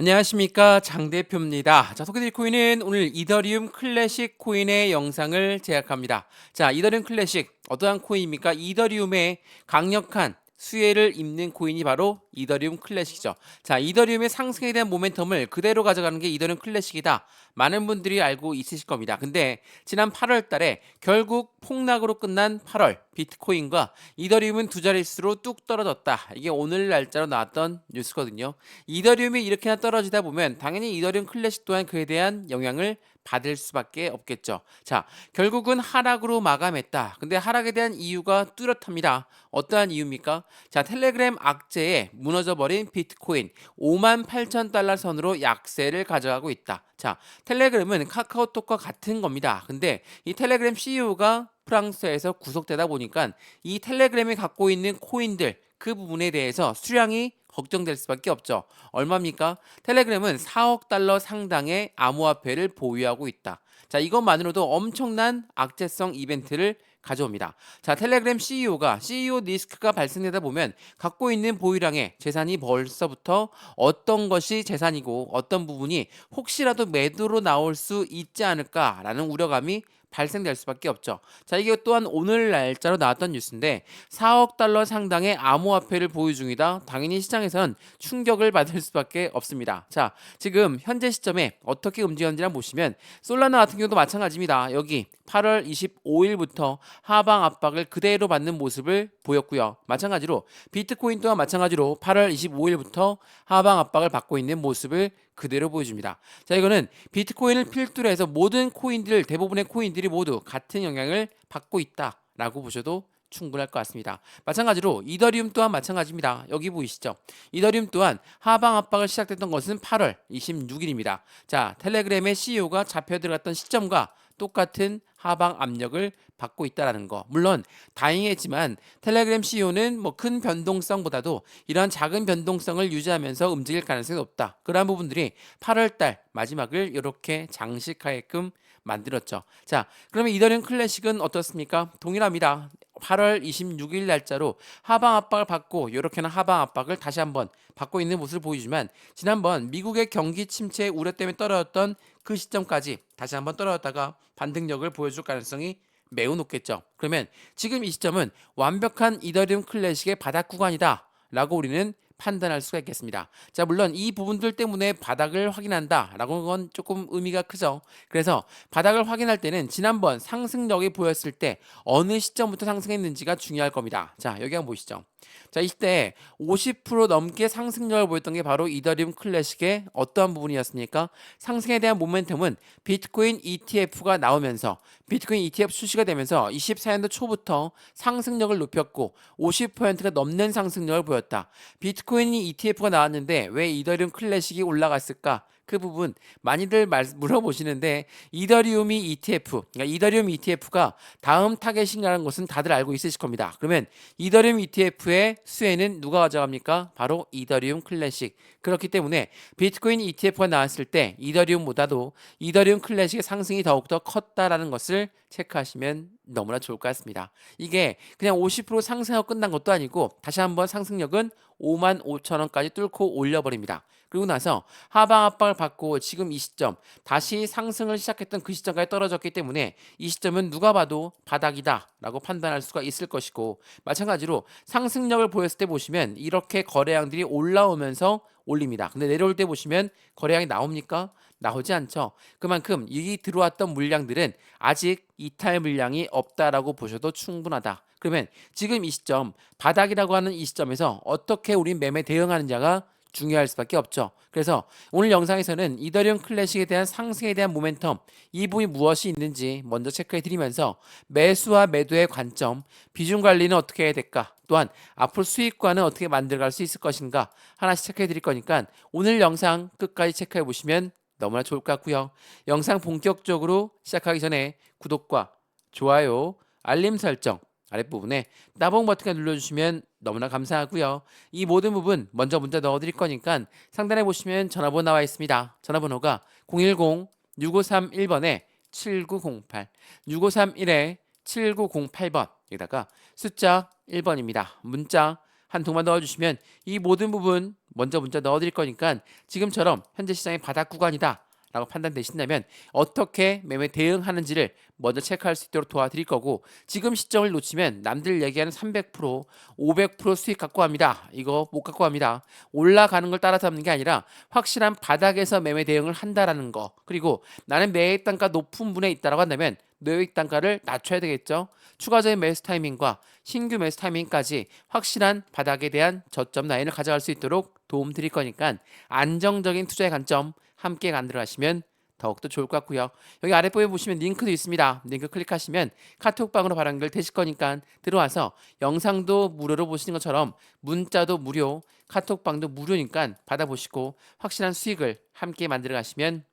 안녕하십니까, 장 대표입니다. 자, 소개드릴 코인은 오늘 이더리움 클래식 코인의 영상을 제작합니다. 자, 이더리움 클래식 어떠한 코인입니까? 이더리움의 강력한 수혜를 입는 코인이 바로 이더리움 클래식이죠. 자, 이더리움의 상승에 대한 모멘텀을 그대로 가져가는 게 이더리움 클래식이다. 많은 분들이 알고 있으실 겁니다. 근데 지난 8월 달에 결국 폭락으로 끝난 8월 비트코인과 이더리움은 두 자릿수로 뚝 떨어졌다. 이게 오늘 날짜로 나왔던 뉴스거든요. 이더리움이 이렇게나 떨어지다 보면 당연히 이더리움 클래식 또한 그에 대한 영향을 받을 수밖에 없겠죠. 자, 결국은 하락으로 마감했다. 근데 하락에 대한 이유가 뚜렷합니다. 어떠한 이유입니까? 자, 텔레그램 악재에 무너져버린 비트코인 5만 8천 달러 선으로 약세를 가져가고 있다. 자, 텔레그램은 카카오톡과 같은 겁니다. 근데 이 텔레그램 CEO가 프랑스에서 구속되다 보니까 이 텔레그램이 갖고 있는 코인들 그 부분에 대해서 수량이 걱정될 수밖에 없죠. 얼마입니까? 텔레그램은 4억 달러 상당의 암호화폐를 보유하고 있다. 자, 이것만으로도 엄청난 악재성 이벤트를 가져옵니다. 자, 텔레그램 CEO가 CEO 리스크가 발생되다 보면 갖고 있는 보유량의 재산이 벌써부터 어떤 것이 재산이고 어떤 부분이 혹시라도 매도로 나올 수 있지 않을까라는 우려감이 발생될 수밖에 없죠. 자, 이게 또한 오늘 날짜로 나왔던 뉴스인데 4억 달러 상당의 암호화폐를 보유 중이다. 당연히 시장에선 충격을 받을 수밖에 없습니다. 자, 지금 현재 시점에 어떻게 움직였는지 보시면 솔라나 같은 경우도 마찬가지입니다. 여기 8월 25일부터 하방 압박을 그대로 받는 모습을 보였고요. 마찬가지로 비트코인 또한 마찬가지로 8월 25일부터 하방 압박을 받고 있는 모습을 그대로 보여줍니다. 자, 이거는 비트코인을 필두로 해서 모든 코인들, 대부분의 코인들이 모두 같은 영향을 받고 있다라고 보셔도 충분할 것 같습니다. 마찬가지로 이더리움 또한 마찬가지입니다. 여기 보이시죠? 이더리움 또한 하방 압박을 시작됐던 것은 8월 26일입니다. 자, 텔레그램의 CEO가 잡혀 들어갔던 시점과 똑같은 하방 압력을 받고 있다라는 거. 물론 다행이지만 텔레그램 CEO는 뭐 큰 변동성보다도 이러한 작은 변동성을 유지하면서 움직일 가능성이 높다. 그러한 부분들이 8월 달 마지막을 이렇게 장식하게끔 만들었죠. 자, 그러면 이더리움 클래식은 어떻습니까? 동일합니다. 8월 26일 날짜로 하방 압박을 받고 이렇게나 하방 압박을 다시 한번 받고 있는 모습을 보이지만 지난번 미국의 경기 침체 우려 때문에 떨어졌던 그 시점까지 다시 한번 떨어졌다가 반등력을 보여줄 가능성이 매우 높겠죠. 그러면 지금 이 시점은 완벽한 이더리움 클래식의 바닥 구간이다 라고 우리는 판단할 수가 있겠습니다. 자, 물론 이 부분들 때문에 바닥을 확인한다 라고 건 조금 의미가 크죠. 그래서 바닥을 확인할 때는 지난번 상승력이 보였을 때 어느 시점부터 상승했는지가 중요할 겁니다. 자, 여기 한번 보시죠. 자, 이때 50% 넘게 상승력을 보였던 게 바로 이더리움 클래식의 어떠한 부분이었습니까? 상승에 대한 모멘텀은 비트코인 ETF가 나오면서 비트코인 ETF 출시가 되면서 24년도 초부터 상승력을 높였고 50%가 넘는 상승력을 보였다. 비트코인이 ETF가 나왔는데 왜 이더리움 클래식이 올라갔을까? 그 부분 많이들 물어보시는데 이더리움이 ETF, 그러니까 이더리움 ETF가 다음 타겟이라는 것은 다들 알고 있으실 겁니다. 그러면 이더리움 ETF의 수혜는 누가 가져갑니까? 바로 이더리움 클래식. 그렇기 때문에 비트코인 ETF가 나왔을 때 이더리움보다도 이더리움 클래식의 상승이 더욱더 컸다라는 것을 체크하시면 너무나 좋을 것 같습니다. 이게 그냥 50% 상승하고 끝난 것도 아니고 다시 한번 상승력은 5만 5천 원까지 뚫고 올려버립니다. 그리고 나서 하방 압박을 받고 지금 이 시점 다시 상승을 시작했던 그 시점까지 떨어졌기 때문에 이 시점은 누가 봐도 바닥이다 라고 판단할 수가 있을 것이고 마찬가지로 상승력을 보였을 때 보시면 이렇게 거래량들이 올라오면서 올립니다. 근데 내려올 때 보시면 거래량이 나옵니까? 나오지 않죠. 그만큼 이 들어왔던 물량들은 아직 이탈 물량이 없다라고 보셔도 충분하다. 그러면 지금 이 시점 바닥이라고 하는 이 시점에서 어떻게 우리 매매 대응하느냐가 중요할 수밖에 없죠. 그래서 오늘 영상에서는 이더리움 클래식에 대한 상승에 대한 모멘텀 이 부분이 무엇이 있는지 먼저 체크해 드리면서 매수와 매도의 관점, 비중 관리는 어떻게 해야 될까? 또한 앞으로 수익과는 어떻게 만들어갈 수 있을 것인가 하나씩 체크해 드릴 거니까 오늘 영상 끝까지 체크해 보시면 너무나 좋을 것 같고요. 영상 본격적으로 시작하기 전에 구독과 좋아요, 알림 설정 아랫부분에 따봉 버튼을 눌러주시면 너무나 감사하고요. 이 모든 부분 먼저 문자 넣어드릴 거니까 상단에 보시면 전화번호 나와 있습니다. 전화번호가 010-6531번에 7908 6531에 7908번 여기다가 숫자 1번입니다. 문자 한 통만 넣어주시면 이 모든 부분 먼저 문자 넣어드릴 거니까 지금처럼 현재 시장의 바닥 구간이다 라고 판단되신다면 어떻게 매매 대응하는지를 먼저 체크할 수 있도록 도와드릴 거고, 지금 시점을 놓치면 남들 얘기하는 300%, 500% 수익 갖고 갑니다. 이거 못 갖고 갑니다. 올라가는 걸 따라잡는 게 아니라 확실한 바닥에서 매매 대응을 한다라는 거. 그리고 나는 매입 단가 높은 분에 있다라고 한다면 매입 단가를 낮춰야 되겠죠. 추가적인 매수 타이밍과 신규 매수 타이밍까지 확실한 바닥에 대한 저점 라인을 가져갈 수 있도록 도움 드릴 거니까 안정적인 투자의 관점 함께 만들어 가시면 더욱더 좋을 것 같고요. 여기 아랫부분에 보시면 링크도 있습니다. 링크 클릭하시면 카톡방으로 바로 연결되실 거니까 들어와서 영상도 무료로 보시는 것처럼 문자도 무료, 카톡방도 무료니까 받아보시고 확실한 수익을 함께 만들어 가시면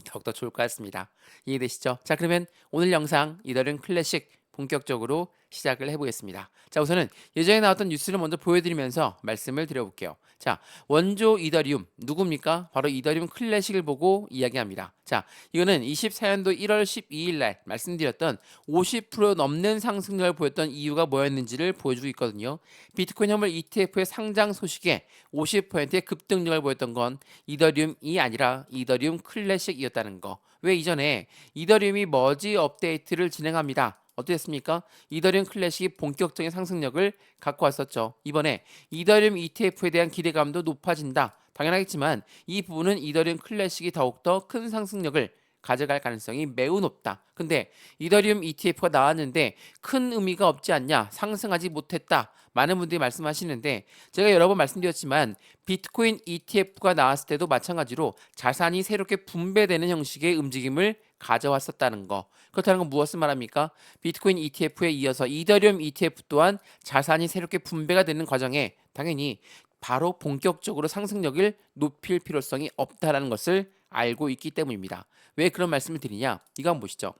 더욱더 좋을 것 같습니다. 이해되시죠? 자, 그러면 오늘 영상 이더리움 클래식 본격적으로 시작을 해보겠습니다. 자, 우선은 예전에 나왔던 뉴스를 먼저 보여드리면서 말씀을 드려볼게요. 자, 원조 이더리움 누굽니까? 바로 이더리움 클래식을 보고 이야기합니다. 자, 이거는 24년도 1월 12일 날 말씀드렸던 50% 넘는 상승률을 보였던 이유가 뭐였는지를 보여주고 있거든요. 비트코인 현물 ETF의 상장 소식에 50%의 급등력을 보였던 건 이더리움이 아니라 이더리움 클래식이었다는 거. 왜 이전에 이더리움이 머지 업데이트를 진행합니다. 어땠습니까? 이더리움 클래식이 본격적인 상승력을 갖고 왔었죠. 이번에 이더리움 ETF에 대한 기대감도 높아진다. 당연하겠지만 이 부분은 이더리움 클래식이 더욱더 큰 상승력을 가져갈 가능성이 매우 높다. 근데 이더리움 ETF가 나왔는데 큰 의미가 없지 않냐? 상승하지 못했다. 많은 분들이 말씀하시는데 제가 여러 번 말씀드렸지만 비트코인 ETF가 나왔을 때도 마찬가지로 자산이 새롭게 분배되는 형식의 움직임을 가져왔었다는 거. 그렇다는 건 무엇을 말합니까? 비트코인 ETF에 이어서 이더리움 ETF 또한 자산이 새롭게 분배가 되는 과정에 당연히 바로 본격적으로 상승력을 높일 필요성이 없다라는 것을 알고 있기 때문입니다. 왜 그런 말씀을 드리냐? 이거 한번 보시죠.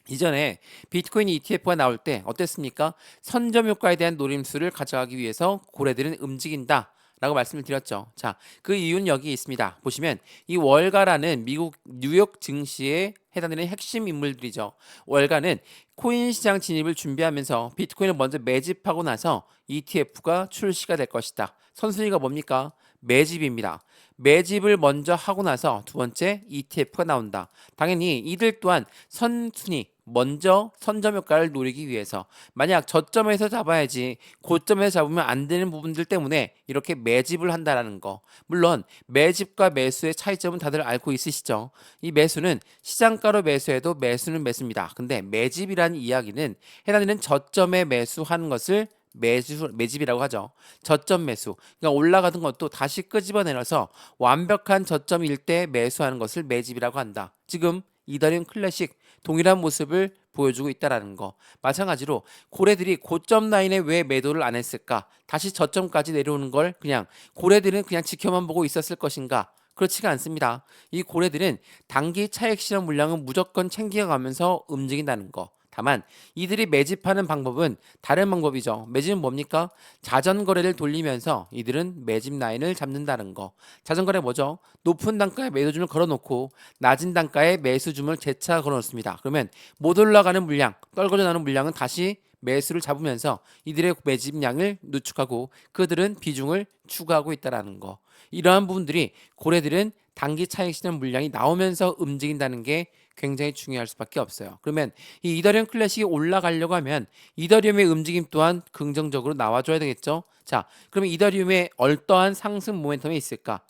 이전에 비트코인 ETF가 나올 때 어땠습니까? 선점 효과에 대한 노림수를 가져가기 위해서 고래들은 움직인다 라고 말씀을 드렸죠. 자, 그 이유는 여기 있습니다. 보시면 이 월가라는 미국 뉴욕 증시에 해당되는 핵심 인물들이죠. 월가는 코인 시장 진입을 준비하면서 비트코인을 먼저 매집하고 나서 ETF가 출시가 될 것이다. 선순위가 뭡니까? 매집입니다. 매집을 먼저 하고 나서 두 번째 ETF가 나온다. 당연히 이들 또한 선순위 먼저 선점 효과를 노리기 위해서 만약 저점에서 잡아야지 고점에서 잡으면 안 되는 부분들 때문에 이렇게 매집을 한다라는 거. 물론 매집과 매수의 차이점은 다들 알고 있으시죠. 이 매수는 시장가로 매수해도 매수는 매수입니다. 근데 매집이라는 이야기는 해당되는 저점에 매수하는 것을 매집이라고 하죠. 저점 매수. 그러니까 올라가던 것도 다시 끄집어내서 완벽한 저점일 때 매수하는 것을 매집이라고 한다. 지금 이더리움 클래식 동일한 모습을 보여주고 있다라는 거. 마찬가지로 고래들이 고점 라인에 왜 매도를 안 했을까? 다시 저점까지 내려오는 걸 그냥 고래들은 그냥 지켜만 보고 있었을 것인가? 그렇지가 않습니다. 이 고래들은 단기 차익 실현 물량은 무조건 챙겨가면서 움직인다는 거. 다만 이들이 매집하는 방법은 다른 방법이죠. 매집은 뭡니까? 자전거래를 돌리면서 이들은 매집 라인을 잡는다는 거. 자전거래 뭐죠? 높은 단가에 매도줌을 걸어놓고 낮은 단가에 매수줌을 재차 걸어놓습니다. 그러면 못 올라가는 물량, 떨궈져 나는 물량은 다시 매수를 잡으면서 이들의 매집량을 누축하고 그들은 비중을 추가하고 있다는 거. 이러한 부분들이 고래들은 단기 차익 실현 물량이 나오면서 움직인다는 게 굉장히 중요할 수밖에 없어요. 그러면 이 이더리움 클래식이 올라가려고 하면 이더리움의 움직임 또한 긍정적으로 나와줘야 되겠죠. 자, 그러면 이더리움의 어떠한 상승 모멘텀이 있을까?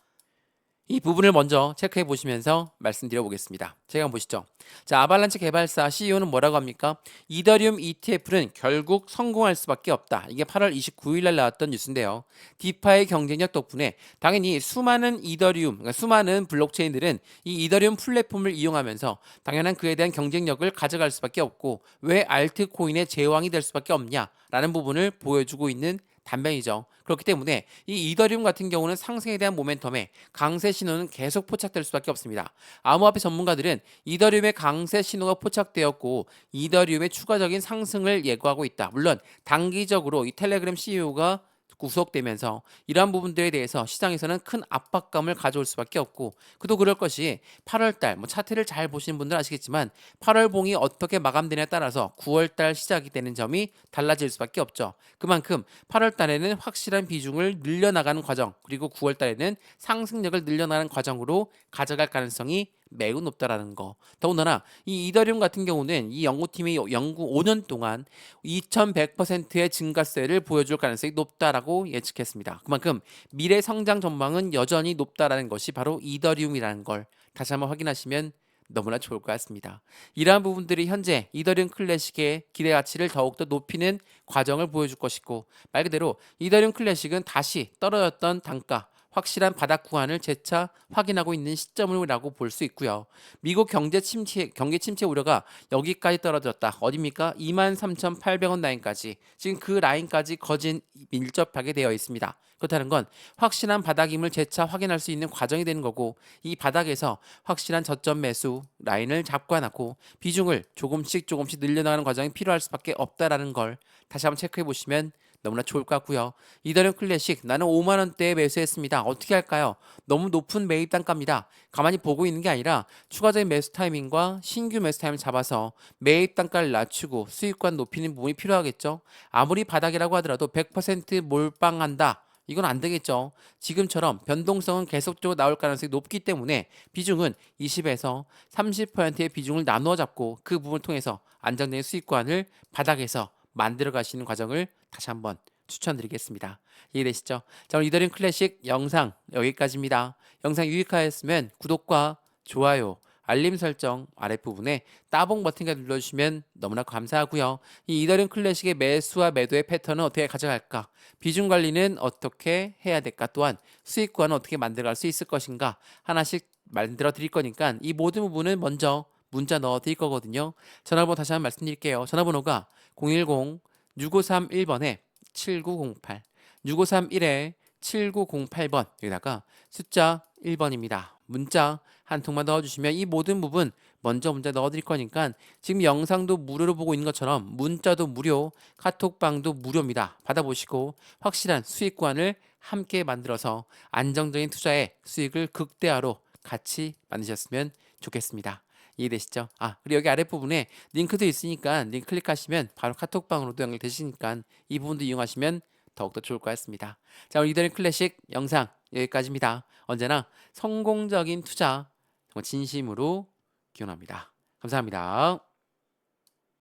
이 부분을 먼저 체크해 보시면서 말씀드려 보겠습니다. 제가 한번 보시죠. 자, 아발란체 개발사 CEO는 뭐라고 합니까? 이더리움 ETF는 결국 성공할 수밖에 없다. 이게 8월 29일 날 나왔던 뉴스인데요. 디파의 경쟁력 덕분에 당연히 수많은 이더리움, 그러니까 수많은 블록체인들은 이 이더리움 플랫폼을 이용하면서 당연한 그에 대한 경쟁력을 가져갈 수밖에 없고 왜 알트코인의 제왕이 될 수밖에 없냐라는 부분을 보여주고 있는 단면이죠. 그렇기 때문에 이 이더리움 같은 경우는 상승에 대한 모멘텀에 강세 신호는 계속 포착될 수밖에 없습니다. 암호화폐 전문가들은 이더리움의 강세 신호가 포착되었고 이더리움의 추가적인 상승을 예고하고 있다. 물론 단기적으로 이 텔레그램 CEO가 구속되면서 이러한 부분들에 대해서 시장에서는 큰 압박감을 가져올 수밖에 없고 그도 그럴 것이 8월달 뭐 차트를 잘 보시는 분들 아시겠지만 8월 봉이 어떻게 마감되냐에 따라서 9월달 시작이 되는 점이 달라질 수밖에 없죠. 그만큼 8월달에는 확실한 비중을 늘려나가는 과정 그리고 9월달에는 상승력을 늘려나가는 과정으로 가져갈 가능성이 매우 높다라는 거. 더군다나 이 이더리움 같은 경우는 이 연구팀이 연구 5년 동안 2100%의 증가세를 보여줄 가능성이 높다라고 예측했습니다. 그만큼 미래 성장 전망은 여전히 높다라는 것이 바로 이더리움이라는 걸 다시 한번 확인하시면 너무나 좋을 것 같습니다. 이러한 부분들이 현재 이더리움 클래식의 기대 가치를 더욱더 높이는 과정을 보여줄 것이고 말 그대로 이더리움 클래식은 다시 떨어졌던 단가 확실한 바닥 구간을 재차 확인하고 있는 시점이라고 볼 수 있고요. 미국 경제 침체 우려가 여기까지 떨어졌다. 어디입니까? 23,800원 라인까지. 지금 그 라인까지 거진 밀접하게 되어 있습니다. 그렇다는 건 확실한 바닥임을 재차 확인할 수 있는 과정이 되는 거고 이 바닥에서 확실한 저점 매수 라인을 잡고 놨고 비중을 조금씩 늘려나가는 과정이 필요할 수밖에 없다라는 걸 다시 한번 체크해 보시면 너무나 좋을 것 같고요. 이더리움 클래식 나는 5만 원대에 매수했습니다. 어떻게 할까요? 너무 높은 매입 단가입니다. 가만히 보고 있는 게 아니라 추가적인 매수 타이밍과 신규 매수 타이밍을 잡아서 매입 단가를 낮추고 수익권 높이는 부분이 필요하겠죠. 아무리 바닥이라고 하더라도 100% 몰빵한다. 이건 안 되겠죠. 지금처럼 변동성은 계속적으로 나올 가능성이 높기 때문에 비중은 20에서 30%의 비중을 나누어 잡고 그 부분을 통해서 안정적인 수익권을 바닥에서 만들어 가시는 과정을 다시 한번 추천드리겠습니다. 이해되시죠? 자, 오늘 이더리움 클래식 영상 여기까지입니다. 영상 유익하였으면 구독과 좋아요, 알림 설정 아랫부분에 따봉 버튼까지 눌러주시면 너무나 감사하고요. 이 이더리움 클래식의 매수와 매도의 패턴은 어떻게 가져갈까? 비중 관리는 어떻게 해야 될까? 또한 수익권은 어떻게 만들어갈 수 있을 것인가? 하나씩 만들어 드릴 거니까 이 모든 부분은 먼저 문자 넣어 드릴 거거든요. 전화번호 다시 한번 말씀드릴게요. 전화번호가 010-6531번에 7908 6531에 7908번 여기다가 숫자 1번입니다. 문자 한 통만 넣어주시면 이 모든 부분 먼저 문자 넣어드릴 거니까 지금 영상도 무료로 보고 있는 것처럼 문자도 무료, 카톡방도 무료입니다. 받아보시고 확실한 수익관을 함께 만들어서 안정적인 투자에 수익을 극대화로 같이 만드셨으면 좋겠습니다. 이해되시죠? 아, 그리고 여기 아랫부분에 링크도 있으니까 링크 클릭하시면 바로 카톡방으로도 연결되시니까 이 부분도 이용하시면 더욱더 좋을 것 같습니다. 자, 오늘 이더리움 클래식 영상 여기까지입니다. 언제나 성공적인 투자 정말 진심으로 기원합니다. 감사합니다.